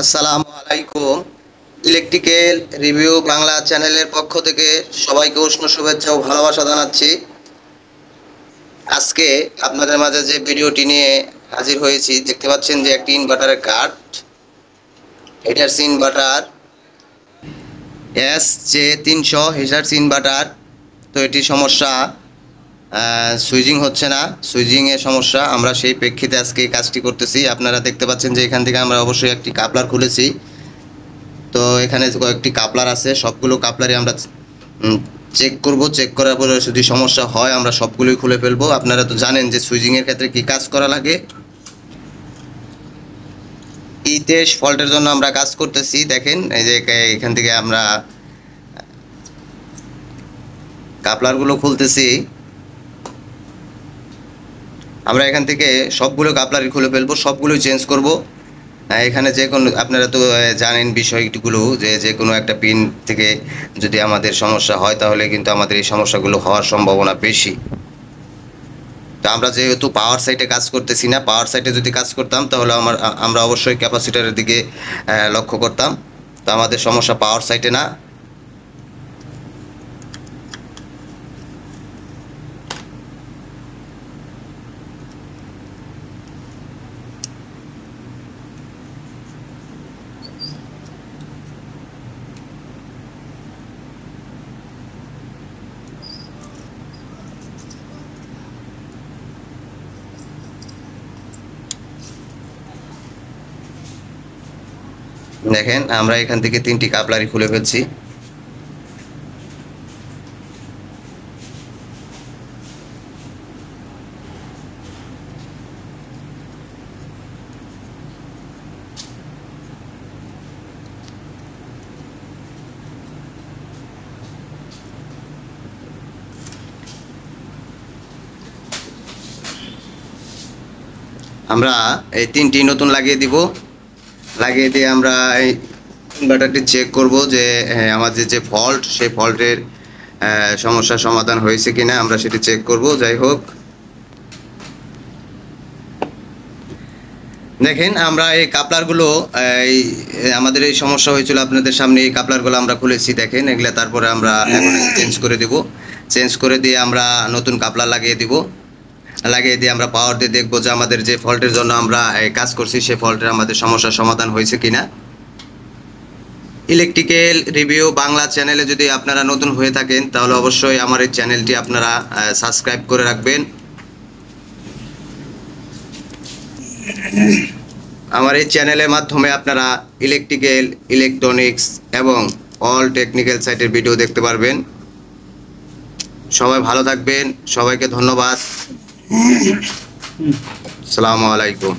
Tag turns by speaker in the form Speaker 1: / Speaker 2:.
Speaker 1: আসসালামু আলাইকুম। Electrical review Bangla চ্যানেলের পক্ষ থেকে সবাইকে উষ্ণ শুভেচ্ছা ও ভালোবাসা জানাচ্ছি। আজকে আপনাদের মাঝে যে ভিডিওটি নিয়ে হাজির হয়েছি, দেখতে পাচ্ছেন যে একটি ইনভার্টারের কার্ড। এটার ইনভার্টার SJ300 হেজার্স ইনভার্টার। তো এটি সমস্যা, সুইচিং হচ্ছে না, সুইচিংয়ের সমস্যা। আমরা সেই প্রেক্ষিতে আজকে এই কাজটি করতেছি। আপনারা দেখতে পাচ্ছেন যে এখান থেকে আমরা অবশ্যই একটি কাপলার খুলেছি। তো এখানে কয়েকটি কাপলার আছে, সবগুলো কাপলারই আমরা চেক করব। চেক করার পরে যদি সমস্যা হয় আমরা সবগুলোই খুলে ফেলবো। আপনারা তো জানেন যে সুইচিংয়ের ক্ষেত্রে কি কাজ করা লাগে। E23 ফল্টের জন্য আমরা কাজ করতেছি। দেখেন এই যে এখান থেকে আমরা কাপলারগুলো খুলতেছি। আমরা এখান থেকে সবগুলো কাপলারই খুলে ফেলবো, সবগুলোই চেঞ্জ করব। এখানে যে কোনো, আপনারা তো জানেন বিষয়গুলো, যে কোনো একটা পিন থেকে যদি আমাদের সমস্যা হয় তাহলে কিন্তু আমাদের এই সমস্যাগুলো হওয়ার সম্ভাবনা বেশি। তো আমরা যেহেতু পাওয়ার সাইটে কাজ করতেছি না, পাওয়ার সাইটে যদি কাজ করতাম তাহলে আমরা অবশ্যই ক্যাপাসিটারের দিকে লক্ষ্য করতাম। তো আমাদের সমস্যা পাওয়ার সাইটে না। দেখেন আমরা এখান থেকে 3টি কাপলারই খুলে ফেলছি। আমরা এই 3টি নতুন লাগিয়ে দিব। লাগিয়ে দিয়ে আমরা এই ইনভার্টারটি চেক করব যে আমাদের যে ফল্ট, সেই ফল্টের সমস্যার সমাধান হয়েছে কিনা আমরা সেটি চেক করব। যাই হোক, দেখেন আমরা এই কাপলারগুলো, আমাদের এই সমস্যা হয়েছিল আপনাদের সামনে, এই কাপলারগুলো আমরা খুলেছি। দেখেন এগুলা, তারপরে আমরা এখন চেঞ্জ করে দেব। চেঞ্জ করে দিয়ে আমরা নতুন কাপলার লাগিয়ে দিব। লাগিয়ে দিয়ে আমরা পাওয়ার দিয়ে দেখবো যে আমাদের যে ফল্টের জন্য আমরা কাজ করছি সেই ফল্টের আমাদের সমস্যার সমাধান হয়েছে কিনা। ইলেকট্রিক্যাল রিভিউ বাংলা চ্যানেলে যদি আপনারা নতুন হয়ে থাকেন তাহলে অবশ্যই আমার এই চ্যানেলটি আপনারা সাবস্ক্রাইব করে রাখবেন। আমার এই চ্যানেলের মাধ্যমে আপনারা ইলেকট্রিক্যাল, ইলেকট্রনিক্স এবং অল টেকনিক্যাল সাইটের ভিডিও দেখতে পারবেন। সবাই ভালো থাকবেন, সবাইকে ধন্যবাদ। আসসালামু আলাইকুম।